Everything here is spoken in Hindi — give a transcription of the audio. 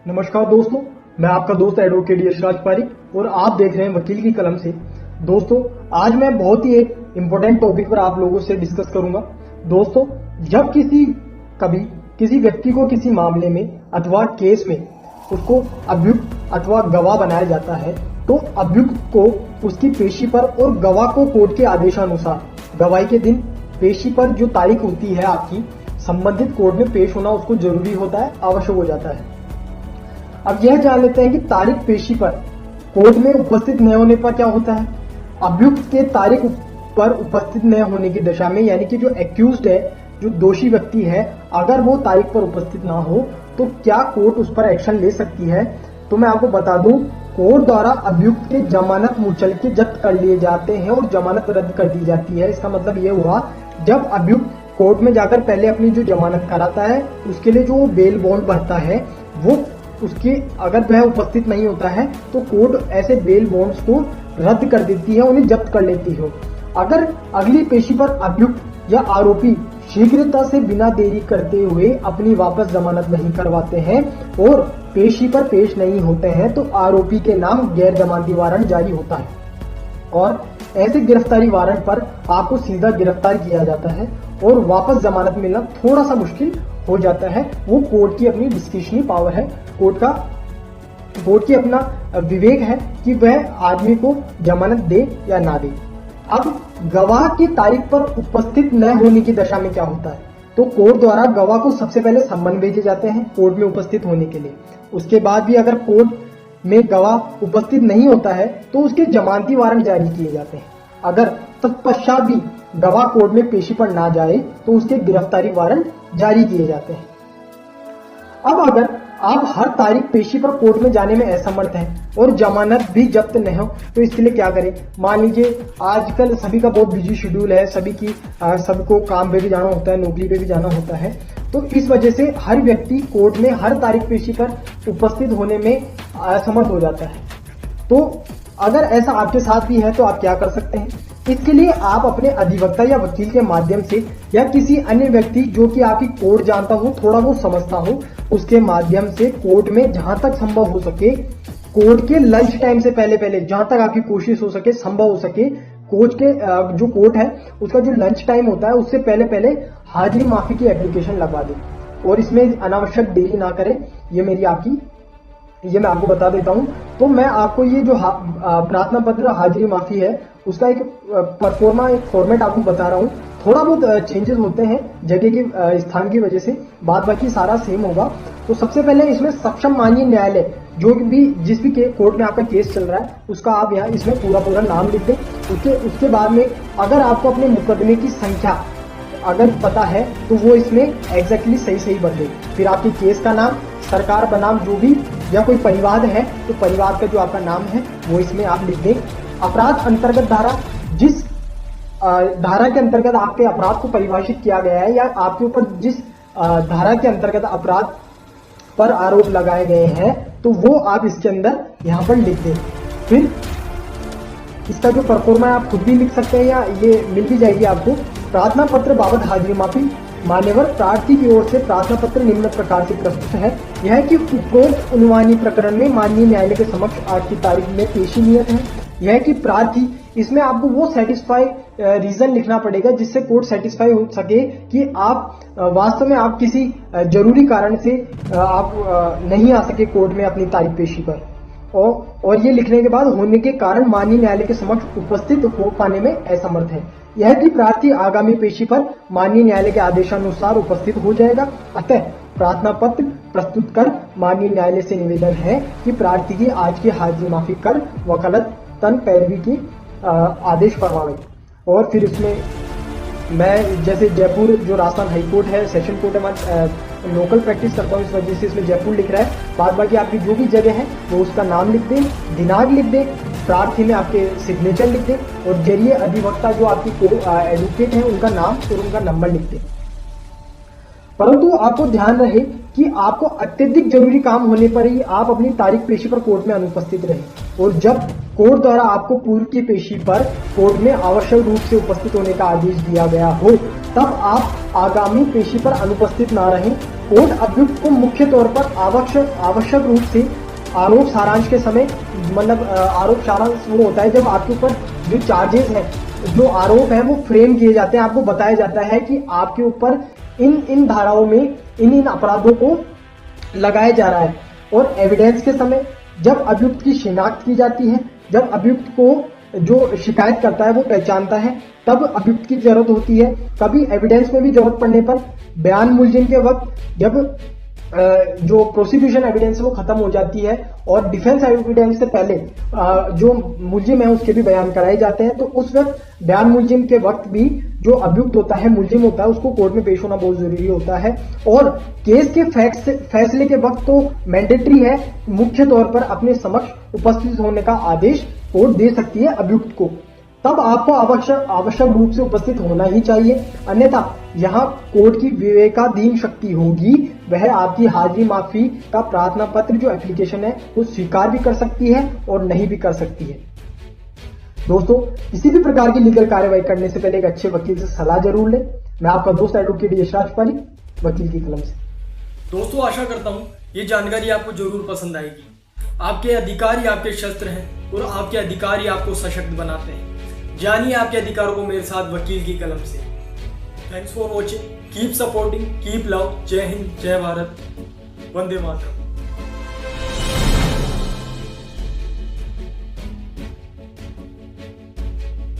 नमस्कार दोस्तों, मैं आपका दोस्त एडवोकेट यशराज पारिक और आप देख रहे हैं वकील की कलम से। दोस्तों, आज मैं बहुत ही एक इम्पोर्टेंट टॉपिक पर आप लोगों से डिस्कस करूंगा। दोस्तों, जब कभी किसी व्यक्ति को किसी मामले में अथवा केस में उसको अभियुक्त अथवा गवाह बनाया जाता है, तो अभियुक्त को उसकी पेशी पर और गवाह को कोर्ट के आदेशानुसार गवाही के दिन पेशी पर जो तारीख होती है आपकी संबंधित कोर्ट में पेश होना उसको जरूरी होता है, आवश्यक हो जाता है। अब यह जान लेते हैं कि तारीख पेशी पर कोर्ट में उपस्थित न होने पर क्या होता है। अभियुक्त के तारीख पर उपस्थित न होने की दशा में, यानी कि जो एक्यूज्ड है, जो दोषी व्यक्ति है, अगर वो तारीख पर उपस्थित ना हो तो क्या कोर्ट उस पर एक्शन ले सकती है। तो मैं आपको बता दूं, कोर्ट द्वारा अभियुक्त के जमानत मुचल के जब्त कर लिए जाते हैं और जमानत रद्द कर दी जाती है। इसका मतलब ये हुआ, जब अभियुक्त कोर्ट में जाकर पहले अपनी जो जमानत कराता है उसके लिए जो बेल बॉन्ड भरता है, वो उसकी अगर वह उपस्थित नहीं होता है तो कोर्ट ऐसे बेल बॉन्ड्स को रद्द कर देती है, उन्हें जब्त कर लेती है। अगर अगली पेशी पर अभियुक्त या आरोपी शीघ्रता से बिना देरी करते हुए अपनी वापस जमानत नहीं करवाते हैं और पेशी पर पेश नहीं होते हैं, तो आरोपी के नाम गैर जमानती वारंट जारी होता है और ऐसे गिरफ्तारी वारंट पर आपको सीधा गिरफ्तार किया जाता है और वापस जमानत मिलना थोड़ा सा मुश्किल हो जाता है। वो कोर्ट की अपनी डिस्क्रिशनरी पावर है, कोर्ट की अपना विवेक है कि वह आदमी को जमानत दे या ना दे। अब गवाह की तारीख पर उपस्थित न होने की दशा में क्या होता है, तो कोर्ट द्वारा गवाह को सबसे पहले सम्मन भेजे जाते हैं कोर्ट में उपस्थित होने के लिए। उसके बाद भी अगर कोर्ट में गवाह उपस्थित नहीं होता है तो उसके जमानती वारंट जारी किए जाते हैं। अगर तत्पश्चात भी गवाह कोर्ट में पेशी पर ना जाए तो उसके गिरफ्तारी वारंट जारी किए जाते हैं। अब अगर आप हर तारीख पेशी पर कोर्ट में जाने में असमर्थ हैं और जमानत भी जब्त नहीं हो, तो इसके लिए क्या करें। मान लीजिए आजकल सभी का बहुत बिजी शेड्यूल है, सबको काम पे भी जाना होता है, नौकरी पे भी जाना होता है, तो इस वजह से हर व्यक्ति कोर्ट में हर तारीख पेशी पर उपस्थित होने में असमर्थ हो जाता है। तो अगर ऐसा आपके साथ भी है तो आप क्या कर सकते हैं। इसके लिए आप अपने अधिवक्ता या वकील के माध्यम से या किसी अन्य व्यक्ति जो कि आपकी कोर्ट जानता हो, थोड़ा बहुत समझता हो, उसके माध्यम से कोर्ट में जहां तक संभव हो सके, कोर्ट के लंच टाइम से पहले जहां तक आपकी कोशिश हो सके, संभव हो सके, जो कोर्ट है उसका जो लंच टाइम होता है उससे पहले हाजिरी माफी की एप्लीकेशन लगवा दें और इसमें अनावश्यक देरी ना करें। ये मैं आपको बता देता हूं। तो मैं आपको ये जो प्रार्थना पत्र हाजिरी माफी है उसका एक फॉर्मेट आपको बता रहा हूं। थोड़ा बहुत चेंजेस होते हैं जगह के स्थान की वजह से, बाद बाकी सारा सेम होगा। तो सबसे पहले इसमें सक्षम माननीय न्यायालय जिस भी कोर्ट में आपका केस चल रहा है उसका आप यहाँ इसमें पूरा नाम लिख दें। उसके बाद में अगर आपको अपने मुकदमे की संख्या अगर पता है तो वो इसमें एग्जैक्टली सही भर दे। फिर आपके केस का नाम, सरकार बनाम जो भी, या कोई परिवाद है तो परिवाद का जो आपका नाम है वो इसमें आप लिख दें। अपराध अंतर्गत धारा, जिस धारा के अंतर्गत आपके अपराध को परिभाषित किया गया है या आपके ऊपर जिस धारा के अंतर्गत अपराध पर आरोप लगाए गए हैं, तो वो आप इसके अंदर यहाँ पर लिख दें। फिर इसका जो परफॉर्मा है आप खुद भी लिख सकते हैं या ये मिल भी जाएगी आपको। प्रार्थना पत्र बाबत हाजिरी माफी। मान्यवर प्रार्थी की ओर से प्रार्थना पत्र निम्न प्रकार से प्रस्तुत है। यह कि उपरोक्त उन्वानी प्रकरण में माननीय न्यायालय के समक्ष आज की तारीख में पेशी नियत है। यह कि प्रार्थी, इसमें आपको वो सेटिस्फाई रीजन लिखना पड़ेगा जिससे कोर्ट सेटिस्फाई हो सके कि आप वास्तव में आप किसी जरूरी कारण से आप नहीं आ सके कोर्ट में अपनी तारीख पेशी पर, और ये लिखने के बाद होने के कारण माननीय न्यायालय के समक्ष उपस्थित हो पाने में असमर्थ है। यह कि प्रार्थी आगामी पेशी पर माननीय न्यायालय के आदेशानुसार उपस्थित हो जाएगा। अतः प्रार्थना पत्र प्रस्तुत कर माननीय न्यायालय से निवेदन है कि प्रार्थी की आज की हाजिरी माफी कर वकालत तन पैरवी की आदेश फरमावे। और फिर इसमें मैं जैसे जयपुर जो राजस्थान हाईकोर्ट है, सेशन कोर्ट है, मैं लोकल प्रैक्टिस करता हूँ, इस वजह से इसमें जयपुर लिख रहा है। बाद बाकी आपकी जो भी जगह है वो उसका नाम लिख दें, दिनांक लिख दें, प्रार्थी में आपके सिग्नेचर लिख दें और जरिए अधिवक्ता जो आपकी एडवोकेट है उनका नाम और उनका नंबर लिख दें। परंतु आपको ध्यान रहे कि आपको अत्यधिक जरूरी काम होने पर ही आप अपनी तारीख पेशी पर कोर्ट में अनुपस्थित रहें, और जब कोर्ट द्वारा आपको पूर्व की पेशी पर कोर्ट में आवश्यक रूप से उपस्थित होने का आदेश दिया गया हो तब आप आगामी पेशी पर अनुपस्थित ना रहें। कोर्ट अभियुक्त को मुख्य तौर पर आवश्यक रूप से आरोप सारांश के समय, मतलब आरोप सारांश वो होता है जब आपके ऊपर जो चार्जेस हैं, जो आरोप है वो फ्रेम किए जाते हैं, आपको बताया जाता है कि आपके ऊपर इन धाराओं में इन अपराधों को लगाया जा रहा है। और एविडेंस के समय जब अभियुक्त की शिनाख्त की जाती है, जब अभियुक्त को जो शिकायत करता है वो पहचानता है, तब अभियुक्त की जरूरत होती है। कभी एविडेंस में भी जरूरत पड़ने पर बयान मुलजिम के वक्त जब जो प्रोसिक्यूशन एविडेंस है वो खत्म हो जाती है और डिफेंस एविडेंस से पहले जो मुलजिम है उसके भी बयान कराए जाते हैं, तो उस वक्त बयान मुलजिम के वक्त भी जो अभियुक्त होता है, मुलजिम होता है, उसको कोर्ट में पेश होना बहुत जरूरी होता है। और केस के फैसले के वक्त तो मैंडेटरी है, मुख्य तौर पर अपने समक्ष उपस्थित होने का आदेश कोर्ट दे सकती है अभियुक्त को। तब आपको आवश्यक रूप से उपस्थित होना ही चाहिए, अन्यथा यहाँ कोर्ट की विवेकाधीन शक्ति होगी, वह आपकी हाजिरी माफी का प्रार्थना पत्र जो एप्लीकेशन है वो स्वीकार भी कर सकती है और नहीं भी कर सकती है। दोस्तों, किसी भी प्रकार की लीगल कार्रवाई करने से पहले एक अच्छे वकील से सलाह जरूर लें। मैं आपका दोस्त एडवोकेट यशराज पारिक, वकील की कलम से। दोस्तों, आशा करता हूँ ये जानकारी आपको जरूर पसंद आएगी। आपके अधिकार ही आपके शस्त्र हैं और आपके अधिकार ही आपको सशक्त बनाते हैं। जानिए आपके अधिकारों को मेरे साथ वकील की कलम से। Thanks for watching, keep supporting, keep love. जय हिंद, जय भारत, वंदे मातरम।